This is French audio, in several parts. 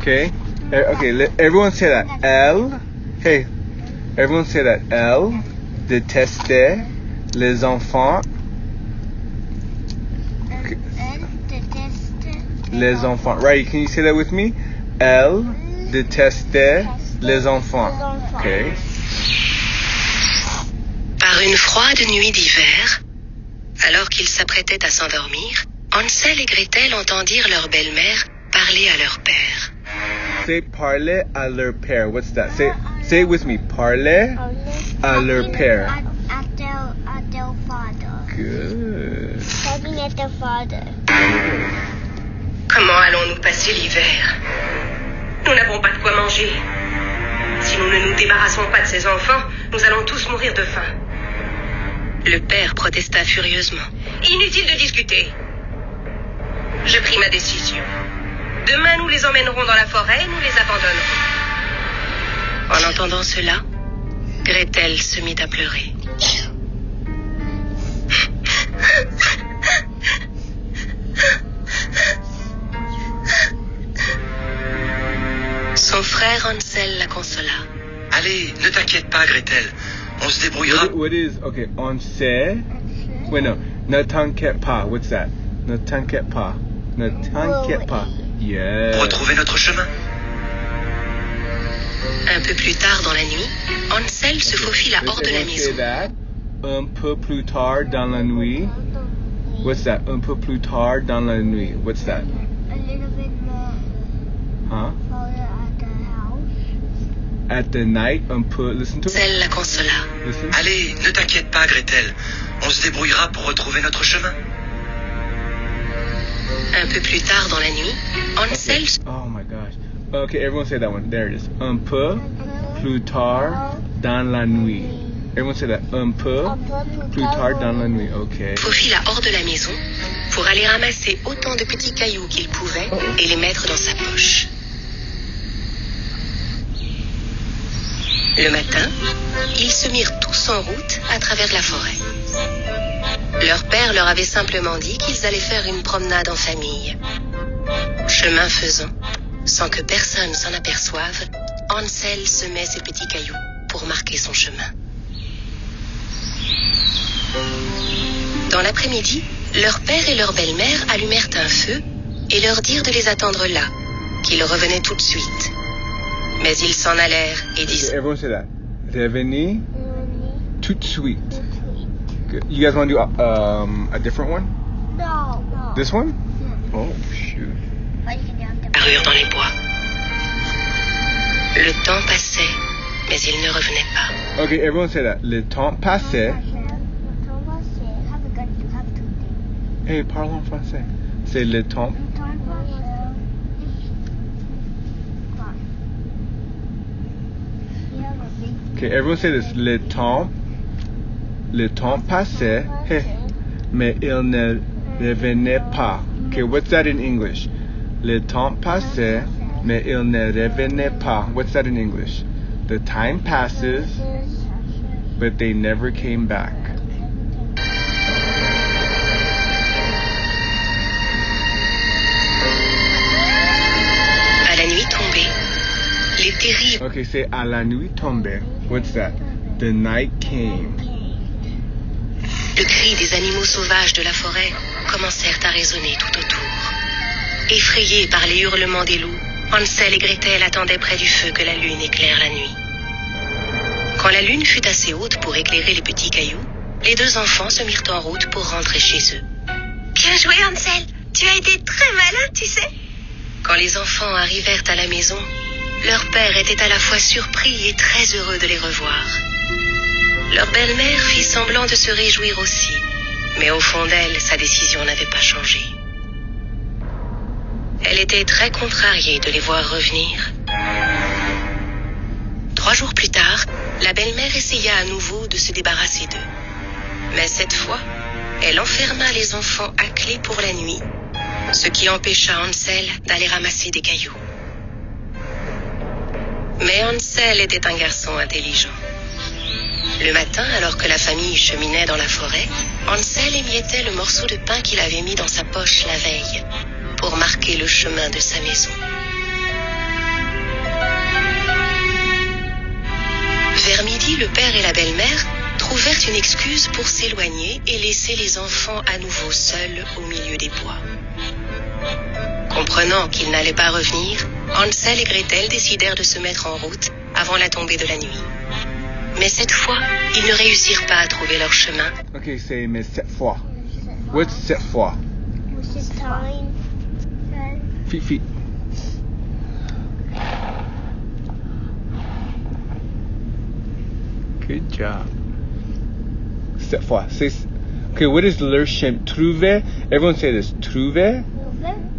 Okay. Okay. Everyone say that. Elle. Hey. Everyone say that. Elle détestait les enfants. Elle déteste Les enfants. Right. Can you say that with me? Elle détestait les enfants. Okay. Par une froide nuit d'hiver, alors qu'ils s'apprêtaient à s'endormir, Hansel et Gretel entendirent leur belle-mère parler à leur père. Say parler à leur père. What's that? Say it with me. Parler à leur père. At their father. Good. Talking at their father. Comment allons-nous passer l'hiver? Nous n'avons pas de quoi manger. Si nous ne nous débarrassons pas de ces enfants, nous allons tous mourir de faim. Le père protesta furieusement. Inutile de discuter. Je pris ma décision. Demain, nous les emmènerons dans la forêt et nous les abandonnerons. En entendant cela, Gretel se mit à pleurer. Son frère Hansel la consola. Allez, ne t'inquiète pas, Gretel. On se débrouillera. What is okay? On sait. Wait, no. Ne t'inquiète pas. What's that? Ne t'inquiète pas. Ne t'inquiète pas. Yeah. Retrouver notre chemin. Un peu plus tard dans la nuit, Hansel se faufila hors de la Everyone maison. say that. Un peu plus tard dans la nuit. What's that? Un peu plus tard dans la nuit. What's that? A little bit more Huh? further at the house. At the night, un peu. Listen to it. Hansel la consola. Listen. Allez, ne t'inquiète pas, Gretel. On se débrouillera pour retrouver notre chemin. Un peu plus tard dans la nuit, Hansel Oh my gosh. Okay, everyone say that one. There it is. Un peu plus tard dans la nuit. Everyone say that. Un peu plus tard dans la nuit. Okay. se faufila hors de la maison pour aller ramasser autant de petits cailloux qu'il pouvait et les mettre dans sa poche. Le matin, ils se mirent tous en route à travers la forêt. Leur père leur avait simplement dit qu'ils allaient faire une promenade en famille. Chemin faisant, sans que personne s'en aperçoive, Hansel semait ses petits cailloux pour marquer son chemin. Dans l'après-midi, leur père et leur belle-mère allumèrent un feu et leur dirent de les attendre là, qu'ils revenaient tout de suite. Mais ils s'en allèrent et Okay, dirent everyone say that. Revenez tout de suite. Good. You guys want to do a different one? No. This one? Oh shoot. parurent dans les bois. Le temps passait, mais ils ne revenaient pas. Okay, everyone say that. Le temps passait. Hey, parle en français. C'est le temps. Okay, everyone say this. Le temps passait. Hey, mais il ne revenait pas. Okay, what's that in English? Le temps passait, mais il ne revenait pas. What's that in English? The time passes, but they never came back. À la nuit tombée, les terribles Okay, say à la nuit tombée. What's that? The night came. le cri des animaux sauvages de la forêt commencèrent à résonner tout autour. Effrayés par les hurlements des loups, Hansel et Gretel attendaient près du feu que la lune éclaire la nuit. Quand la lune fut assez haute pour éclairer les petits cailloux, les deux enfants se mirent en route pour rentrer chez eux. Bien joué, Hansel! Tu as été très malin, tu sais! Quand les enfants arrivèrent à la maison, leur père était à la fois surpris et très heureux de les revoir. Leur belle-mère fit semblant de se réjouir aussi, mais au fond d'elle, sa décision n'avait pas changé. Elle était très contrariée de les voir revenir. 3 jours plus tard, la belle-mère essaya à nouveau de se débarrasser d'eux. Mais cette fois, elle enferma les enfants à clé pour la nuit, ce qui empêcha Hansel d'aller ramasser des cailloux. Mais Hansel était un garçon intelligent. Le matin, alors que la famille cheminait dans la forêt, Hansel émiettait le morceau de pain qu'il avait mis dans sa poche la veille pour marquer le chemin de sa maison. Vers midi, le père et la belle-mère trouvèrent une excuse pour s'éloigner et laisser les enfants à nouveau seuls au milieu des bois. Comprenant qu'ils n'allaient pas revenir, Hansel et Gretel décidèrent de se mettre en route avant la tombée de la nuit. Mais cette fois, ils ne réussirent pas à trouver leur chemin. Okay, say mais cette fois. What's cette fois? It's time. Feet. Good job. Cette fois. Say, okay, what is le chemin? Trouver? Everyone say this. Trouver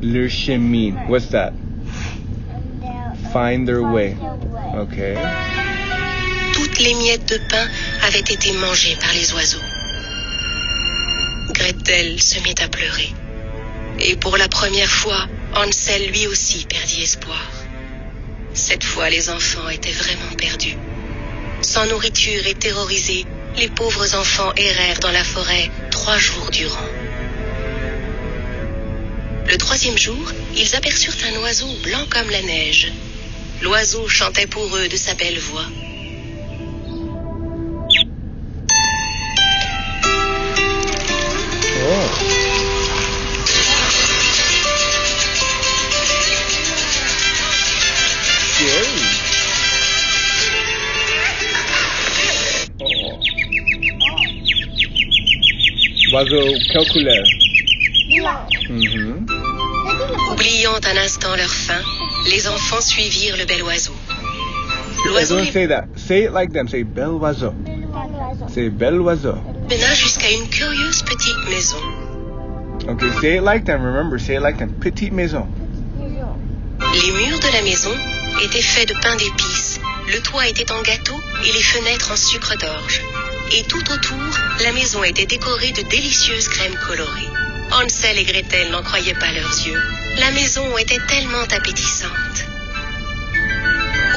le chemin. What's that? Find their way. Okay. Toutes les miettes de pain avaient été mangées par les oiseaux. Gretel se mit à pleurer. Et pour la première fois, Hansel lui aussi perdit espoir. Cette fois, les enfants étaient vraiment perdus. Sans nourriture et terrorisés, les pauvres enfants errèrent dans la forêt 3 jours durant. Le 3e jour, ils aperçurent un oiseau blanc comme la neige. L'oiseau chantait pour eux de sa belle voix. Oiseau calculaire. Oubliant un instant leur faim, les enfants suivirent le bel oiseau. L'oiseau Don't say that. Say it like them. Say bel oiseau. Say bel oiseau. mena jusqu'à une curieuse petite maison. Okay, say it like them. Remember, say it like them. Petite maison. Les murs de la maison étaient faits de pain d'épices, le toit était en gâteau et les fenêtres en sucre d'orge. Et tout autour, la maison était décorée de délicieuses crèmes colorées. Hansel et Gretel n'en croyaient pas leurs yeux. La maison était tellement appétissante.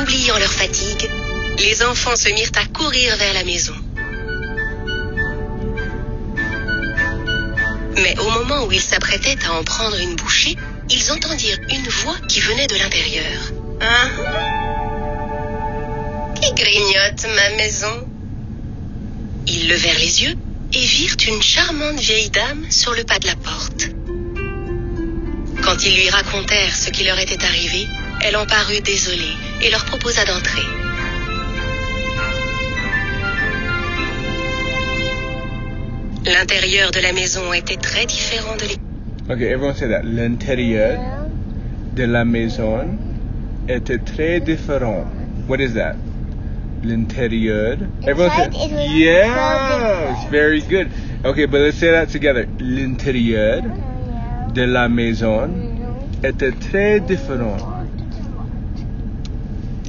Oubliant leur fatigue, les enfants se mirent à courir vers la maison. Mais au moment où ils s'apprêtaient à en prendre une bouchée, ils entendirent une voix qui venait de l'intérieur. « Hein? Qui grignote ma maison ?» Ils levèrent les yeux et virent une charmante vieille dame sur le pas de la porte. Quand ils lui racontèrent ce qui leur était arrivé, elle en parut désolée et leur proposa d'entrer. L'intérieur de la maison était très différent de l'extérieur. Okay, everyone say that. L'intérieur de la maison était très différent. What is that? L'intérieur. Everyone say. Inside it was Yes, so different. very good. Okay, but let's say that together. L'intérieur de la maison était très différent.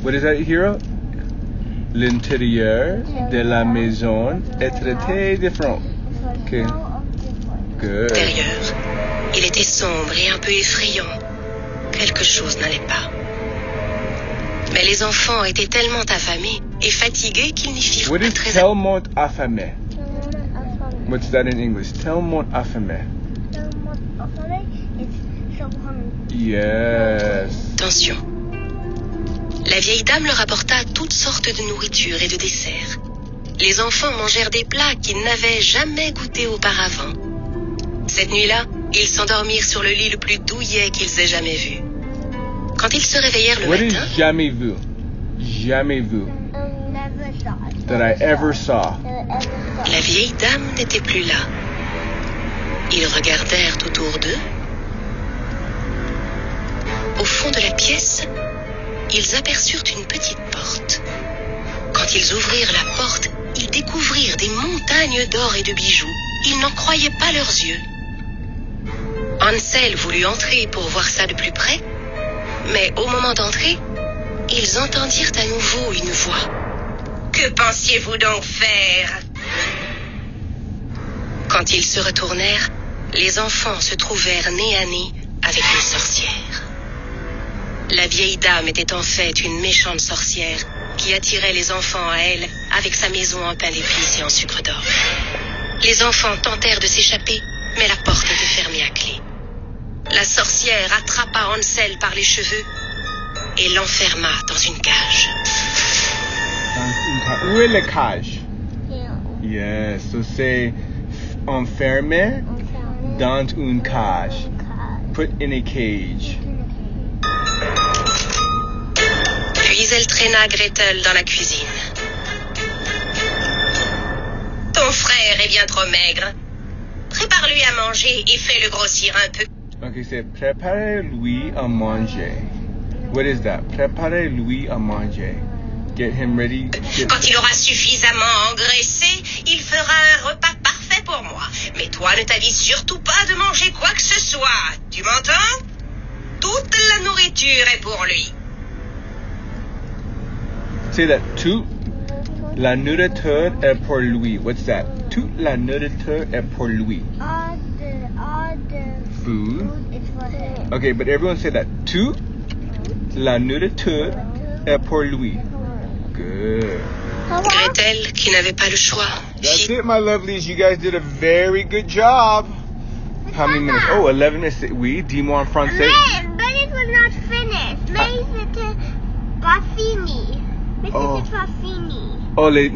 What is that, Hero? L'intérieur de la maison était très différent. Okay. Good. Il était sombre et un peu effrayant. Quelque chose n'allait pas. Mais les enfants étaient tellement affamés et fatigués qu'ils n'y firent What pas is très tellement affamé? What's that in English? Tellement affamé. Yes. attention. La vieille dame leur apporta toutes sortes de nourriture et de desserts. Les enfants mangèrent des plats qu'ils n'avaient jamais goûtés auparavant. Cette nuit-là, ils s'endormirent sur le lit le plus douillet qu'ils aient jamais vu. Quand ils se réveillèrent le What is matin... jamais vu? Jamais vu. That I ever saw. La vieille dame n'était plus là. Ils regardèrent autour d'eux. Au fond de la pièce, ils aperçurent une petite porte. Quand ils ouvrirent la porte, ils découvrirent des montagnes d'or et de bijoux. Ils n'en croyaient pas leurs yeux. Hansel voulut entrer pour voir ça de plus près, mais au moment d'entrer, ils entendirent à nouveau une voix. « Que pensiez-vous donc faire ?» Quand ils se retournèrent, les enfants se trouvèrent nez à nez avec une sorcière. La vieille dame était en fait une méchante sorcière qui attirait les enfants à elle avec sa maison en pain d'épices et en sucre d'or. Les enfants tentèrent de s'échapper, mais la porte était fermée à clé. La sorcière attrapa Hansel par les cheveux et l'enferma dans une cage. Où est la cage? Here. Yes. So say enfermé dans une cage. Put in a cage. Puis elle traîna Gretel dans la cuisine. Ton frère est bien trop maigre. Prépare-lui à manger et fais-le grossir un peu. Okay, say préparez-lui à manger. What is that? Préparez-lui à manger. Get him ready. Quand il aura suffisamment engraissé, il fera un repas parfait pour moi. Mais toi, ne t'avise surtout pas de manger quoi que ce soit. Tu m'entends? Toute la nourriture est pour lui. Say that. Toute la nourriture est pour lui. What's that? Toute la nourriture est pour lui. All the Food. is for him. Okay, but everyone say that. Toute la nourriture est pour lui. Good. Gretel, qui n'avait pas le choix, That's fit it, my lovelies. You guys did a very good job. How many minutes? Oh, 11 minutes. Oui, dis-moi en français. But it was not finished. Mais c'était pas fini. Mais Oh. c'était pas fini. Oh, les